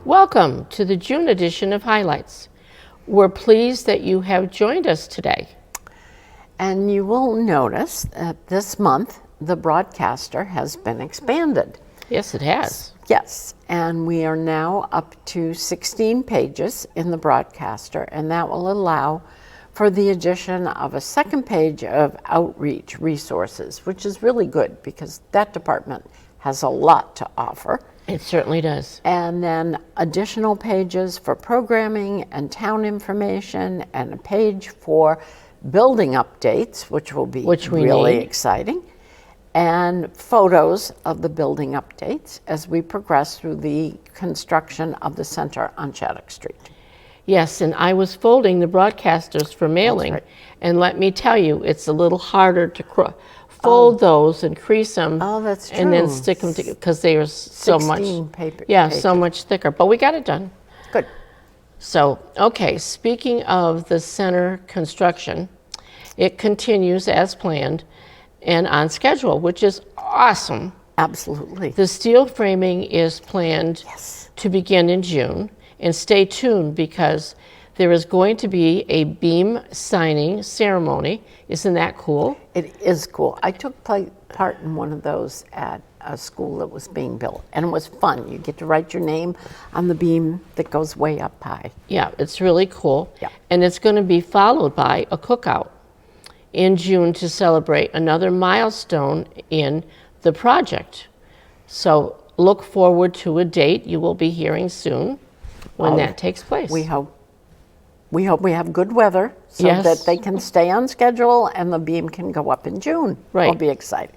Welcome to the June edition of Highlights. We're pleased that you have joined us today. And you will notice that this month the broadcaster has been expanded. Yes, it has. Yes, and we are now up to 16 pages in the broadcaster, and that will allow for the addition of a second page of outreach resources, which is really good because that department has a lot to offer. It certainly does. And then additional pages for programming and town information, and a page for building updates, which will be really exciting, and photos of the building updates as we progress through the construction of the center on Shattuck Street. Yes, and I was folding the broadcasters for mailing, and let me tell you, it's a little harder to fold those and crease them. Oh, that's true. And then stick them together because they are so much, so much thicker. But we got it done. Good. So, okay, speaking of the center construction, it continues as planned and on schedule, which is awesome. Absolutely. The steel framing is planned to begin in June, and stay tuned because there is going to be a beam signing ceremony. Isn't that cool? It is cool. I took part in one of those at a school that was being built, and it was fun. You get to write your name on the beam that goes way up high. Yeah, it's really cool. Yeah. And it's going to be followed by a cookout in June to celebrate another milestone in the project. So look forward to a date you will be hearing soon when that takes place. We hope we have good weather so that they can stay on schedule and the beam can go up in June. Right. It'll be exciting.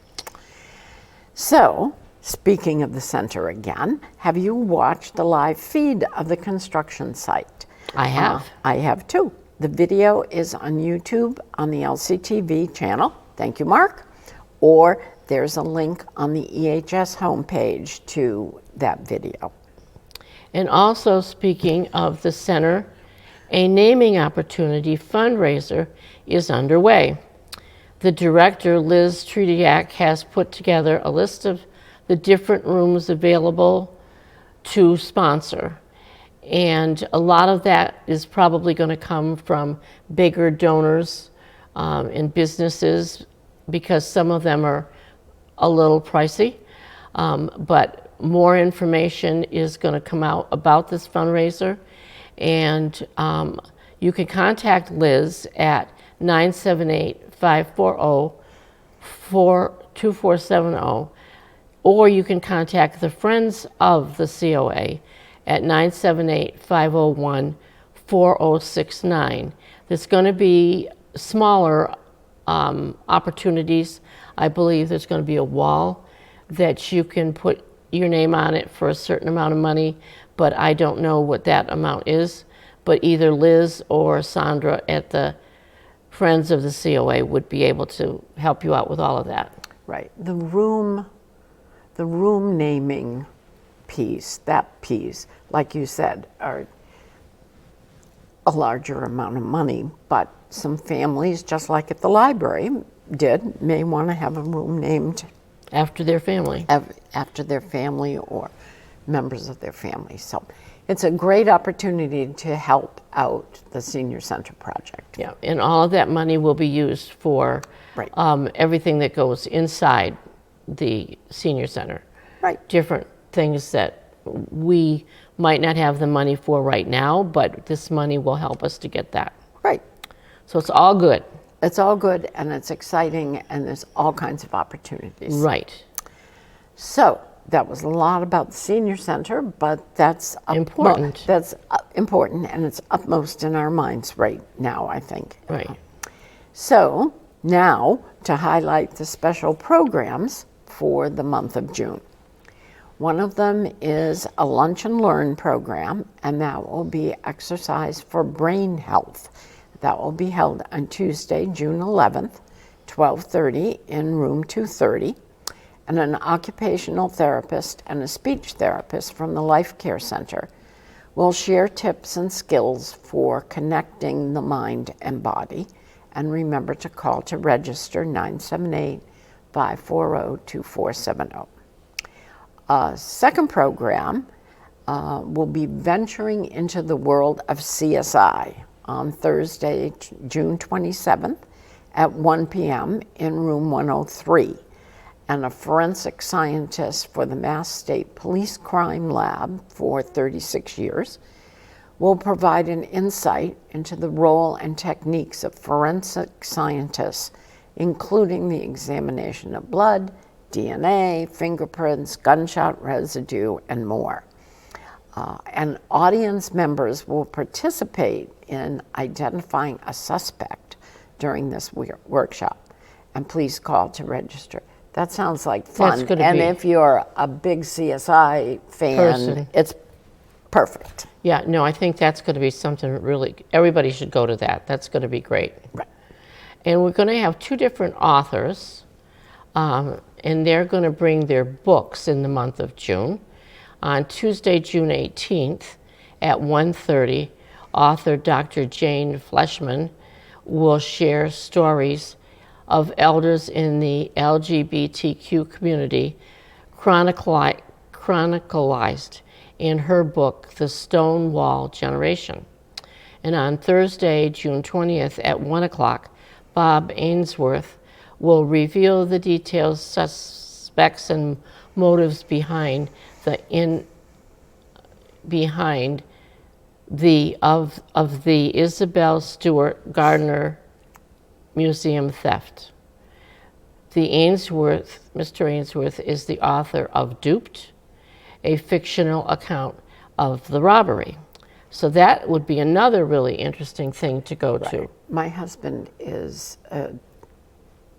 So, speaking of the center again, have you watched the live feed of the construction site? I have. I have too. The video is on YouTube on the LCTV channel. Thank you, Mark. Or there's a link on the EHS homepage to that video. And also, speaking of the center, a naming opportunity fundraiser is underway. The director, Liz Trudiak, has put together a list of the different rooms available to sponsor. And a lot of that is probably going to come from bigger donors and businesses because some of them are a little pricey. But more information is going to come out about this fundraiser. And you can contact Liz at 978-540-2470, or you can contact the Friends of the COA at 978-501-4069. There's going to be smaller opportunities. I believe there's going to be a wall that you can put your name on it for a certain amount of money, but I don't know what that amount is. But either Liz or Sandra at the Friends of the COA would be able to help you out with all of that. Right. The room naming piece, like you said, are a larger amount of money, but some families, just like at the library may want to have a room named after their family. After their family or members of their family. So it's a great opportunity to help out the senior center project. Yeah, and all of that money will be used for everything that goes inside the senior center. Right. Different things that we might not have the money for right now, but this money will help us to get that. Right. So it's all good. It's all good, and it's exciting, and there's all kinds of opportunities. Right. So that was a lot about the senior center, but that's important. That's important, and it's upmost in our minds right now, I think. Right. So now to highlight the special programs for the month of June. One of them is a Lunch and Learn program, and that will be exercise for brain health. That will be held on Tuesday, June 11th, 12:30 in room 230. And an occupational therapist and a speech therapist from the Life Care Center will share tips and skills for connecting the mind and body. And remember to call to register 978-540-2470. Second program will be venturing into the world of CSI on Thursday, June 27th at 1 p.m. in room 103. And a forensic scientist for the Mass State Police Crime Lab for 36 years will provide an insight into the role and techniques of forensic scientists, including the examination of blood, DNA, fingerprints, gunshot residue, and more. And audience members will participate in identifying a suspect during this workshop. And please call to register. That sounds like fun. And if you're a big CSI fan, it's perfect. Yeah, no, I think that's going to be something really, everybody should go to that. That's going to be great. Right. And we're going to have two different authors, and they're going to bring their books in the month of June. On Tuesday, June 18th at 1:30, author Dr. Jane Fleshman will share stories of elders in the LGBTQ community chronicalized in her book, The Stonewall Generation. And on Thursday, June 20th at 1 o'clock, Bob Ainsworth will reveal the details, suspects, and motives behind the Isabel Stewart Gardner Museum theft. Mr. Ainsworth is the author of Duped, a fictional account of the robbery. So that would be another really interesting thing to go to. My husband is a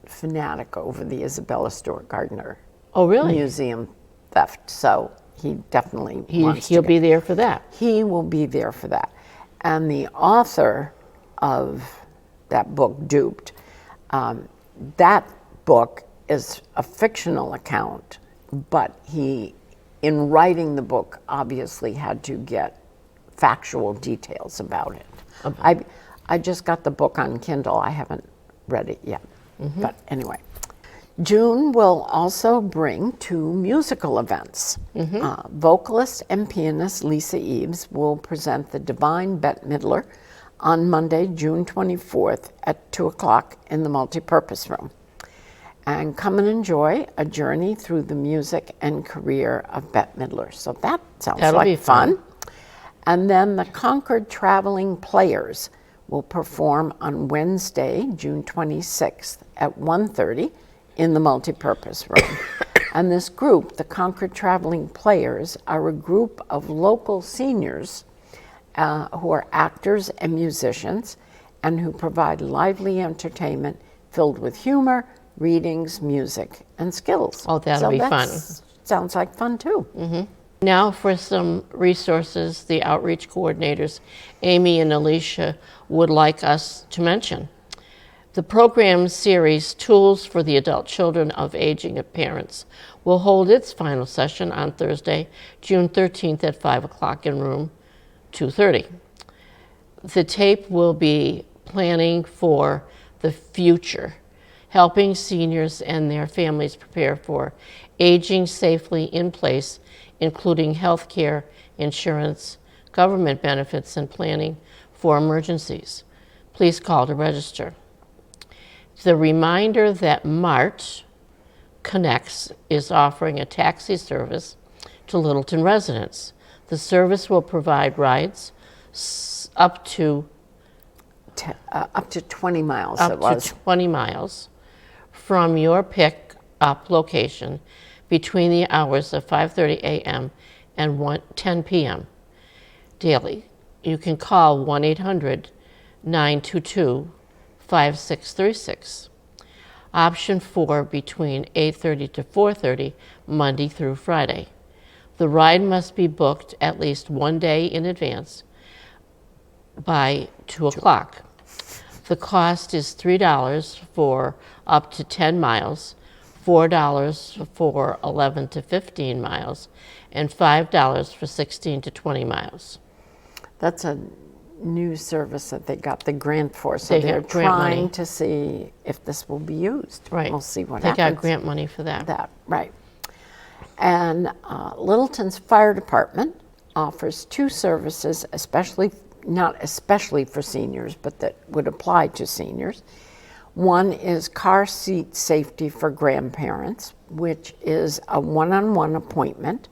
fanatic over the Isabella Stewart Gardner Museum theft, so he definitely he'll be there for that. He will be there for that. And the author of that book, Duped, that book is a fictional account, but he, in writing the book, obviously had to get factual details about it. I just got the book on Kindle. I haven't read it yet. But anyway, June will also bring two musical events. Vocalist and pianist Lisa Eves will present The Divine Bette Midler on Monday, June 24th at 2 o'clock in the multipurpose room. And come and enjoy a journey through the music and career of Bette Midler. So that sounds like fun. And then the Concord Traveling Players will perform on Wednesday, June 26th at 1:30 in the multipurpose room. And this group, the Concord Traveling Players, are a group of local seniors who are actors and musicians and who provide lively entertainment filled with humor, readings, music, and skills. Oh, that'll be fun. Sounds like fun too. Now for some resources the outreach coordinators, Amy and Alicia, would like us to mention. The program series, Tools for the Adult Children of Aging Parents, will hold its final session on Thursday, June 13th at 5 o'clock in room 230. The tape will be planning for the future, helping seniors and their families prepare for aging safely in place, including health care, insurance, government benefits, and planning for emergencies. Please call to register. The reminder that Mart Connects is offering a taxi service to Littleton residents. The service will provide rides up to 20 miles. Up to 20 miles from your pick-up location between the hours of 5:30 a.m. and 10 p.m. daily. You can call 1-800-922-5636. Option 4 between 8:30 to 4:30, Monday through Friday. The ride must be booked at least one day in advance by 2 o'clock. The cost is $3 for up to 10 miles, $4 for 11 to 15 miles, and $5 for 16 to 20 miles. That's a new service that they got the grant for, so they're trying to see if this will be used. Right. We'll see what happens. They got happens. grant money for that. Right. And Littleton's Fire Department offers two services, not especially for seniors, but that would apply to seniors. One is car seat safety for grandparents, which is a one-on-one appointment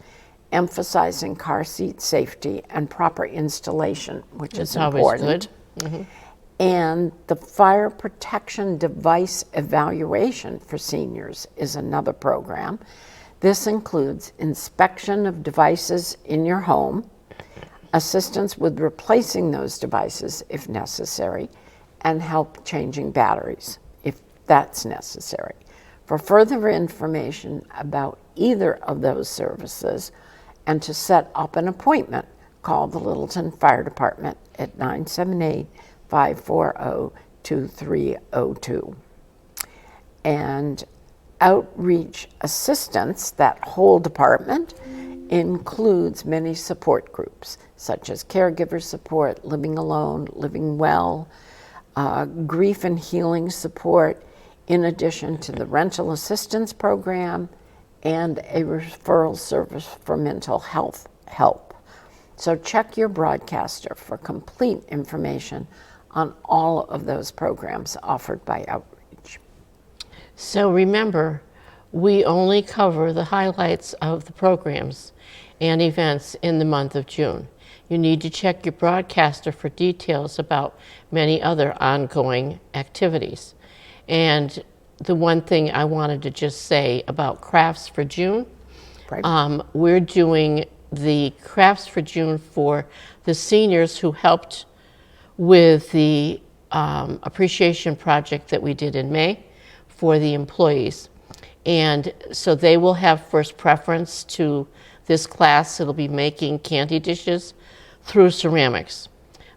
emphasizing car seat safety and proper installation, which is important. Always good. And the fire protection device evaluation for seniors is another program. This includes inspection of devices in your home, assistance with replacing those devices if necessary, and help changing batteries if that's necessary. For further information about either of those services and to set up an appointment, call the Littleton Fire Department at 978-540-2302. And outreach assistance, that whole department, includes many support groups, such as caregiver support, living alone, living well, grief and healing support, in addition to the rental assistance program and a referral service for mental health help. So check your broadcaster for complete information on all of those programs offered by Outreach. So remember, we only cover the highlights of the programs and events in the month of June. You need to check your broadcaster for details about many other ongoing activities. And the one thing I wanted to just say about Crafts for June, Right. We're doing the Crafts for June for the seniors who helped with the appreciation project that we did in May for the employees. And so they will have first preference to this class. It'll be making candy dishes through ceramics.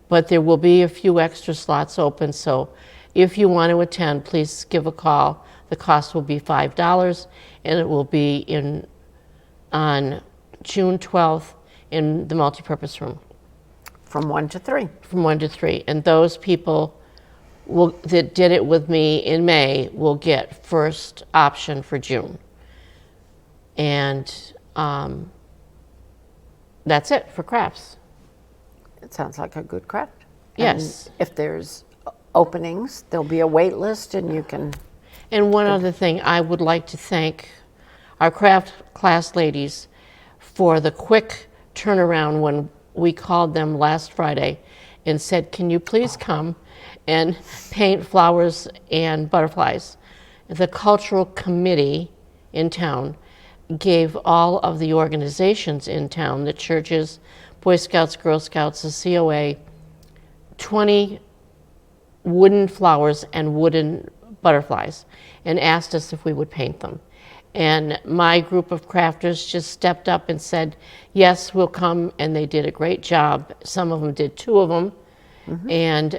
But there will be a few extra slots open, so if you want to attend, please give a call. The cost will be $5, and it will be on June 12th in the multipurpose room. From 1 to 3. From 1 to 3. And those people that did it with me in May will get first option for June. And that's it for crafts. It sounds like a good craft. Yes. And if there's openings, there'll be a wait list and you can... And one other thing, I would like to thank our craft class ladies for the quick turnaround when we called them last Friday and said, can you please come and paint flowers and butterflies? The cultural committee in town gave all of the organizations in town, the churches, Boy Scouts, Girl Scouts, the COA, 20 wooden flowers and wooden butterflies and asked us if we would paint them. And my group of crafters just stepped up and said, yes, we'll come, and they did a great job. Some of them did 2 of them. Mm-hmm. And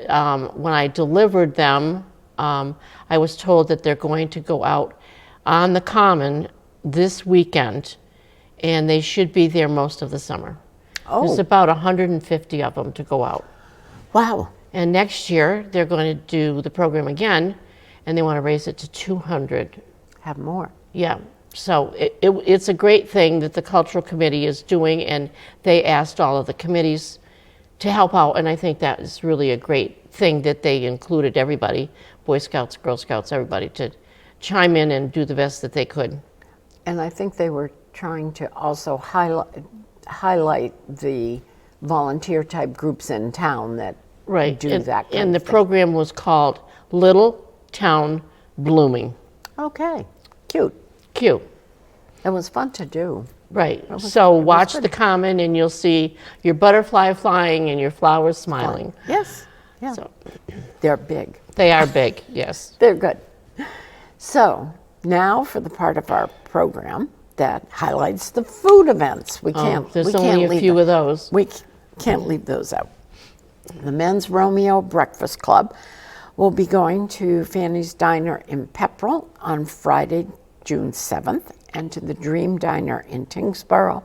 when I delivered them, I was told that they're going to go out on the common this weekend, and they should be there most of the summer. Oh. There's about 150 of them to go out. Wow. And next year, they're going to do the program again, and they want to raise it to 200. Have more. Yeah. So it's a great thing that the cultural committee is doing, and they asked all of the committees to help out, and I think that is really a great thing that they included everybody, Boy Scouts, Girl Scouts, everybody, to chime in and do the best that they could. And I think they were trying to also highlight the volunteer type groups in town that do that kind and of the thing. program was called Little Town Blooming. Okay, cute. Cute. It was fun to do. Right. So watch good. the common and you'll see your butterfly flying and your flowers smiling. Yes, yeah. So They're big. they are big, yes. They're good. So now for the part of our program that highlights the food events. We can't. There's we only can't a leave few them. of those. We can't leave those out. The Men's Romeo Breakfast Club will be going to Fanny's Diner in Pepperell on Friday, June 7th, and to the Dream Diner in Tingsboro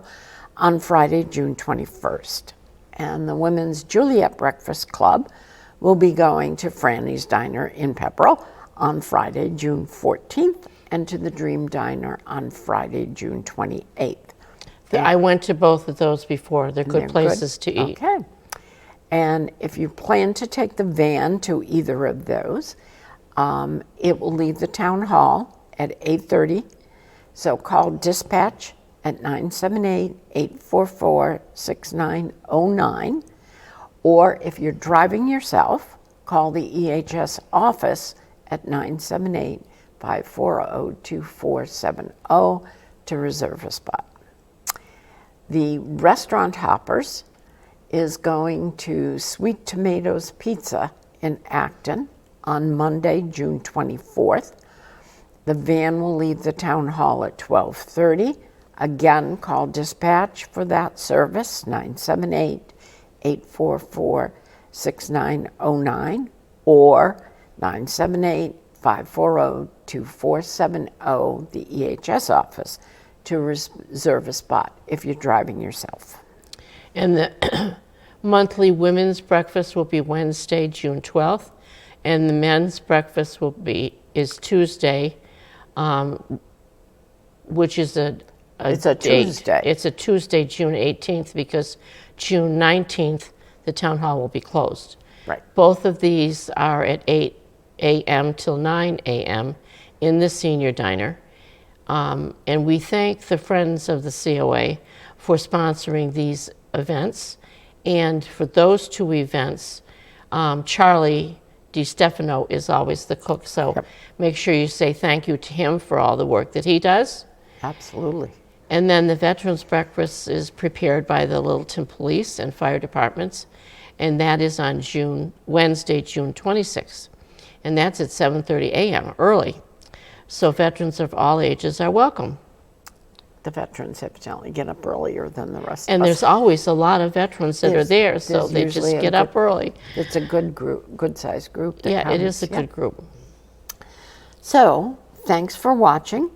on Friday, June 21st. And the Women's Juliet Breakfast Club will be going to Franny's Diner in Pepperell on Friday, June 14th, and to the Dream Diner on Friday, June 28th. I went to both of those before. They're good They're places to eat. Okay. And if you plan to take the van to either of those, it will leave the town hall at 8:30. So call dispatch at 978-844-6909. Or if you're driving yourself, call the EHS office at 978-540-2470 to reserve a spot. The Restaurant Hoppers is going to Sweet Tomatoes Pizza in Acton on Monday, June 24th. The van will leave the town hall at 12:30. Again, call dispatch for that service, 978-844-6909 or 978-540-2470, the EHS office, to reserve a spot if you're driving yourself. And the monthly women's breakfast will be Wednesday, June 12th, and the men's breakfast is Tuesday, which is It's a Tuesday. It's a Tuesday, June 18th, because June 19th, the town hall will be closed. Right. Both of these are at 8 a.m. till 9 a.m. in the senior diner. And we thank the Friends of the COA for sponsoring these events. And for those two events, Charlie DiStefano is always the cook. So make sure you say thank you to him for all the work that he does. Absolutely. And then the Veterans Breakfast is prepared by the Littleton Police and Fire Departments. And that is on Wednesday, June 26th. And that's at 7:30 a.m., early. So veterans of all ages are welcome. The veterans evidently get up earlier than the rest And of us. there's always a lot of veterans that are there, so they just get up early. It's a good group, good-sized group that Yeah, comes. it is a good group. So, thanks for watching,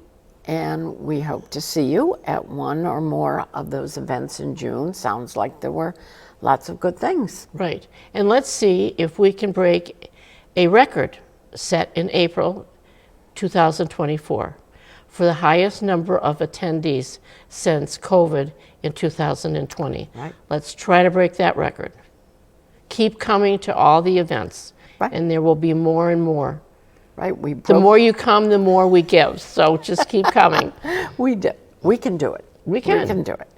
and we hope to see you at one or more of those events in June. Sounds like there were lots of good things. Right. And let's see if we can break a record set in April 2024 for the highest number of attendees since COVID in 2020. Right. Let's try to break that record. Keep coming to all the events, Right. and there will be more and more. Right? The more you come, the more we give. So just keep coming. We can do it. We can. We can do it.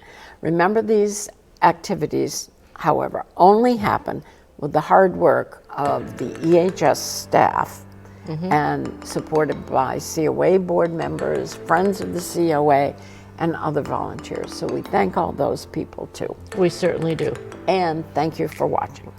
Remember, these activities, however, only happen with the hard work of the EHS staff and supported by COA board members, friends of the COA, and other volunteers. So we thank all those people too. We certainly do. And thank you for watching.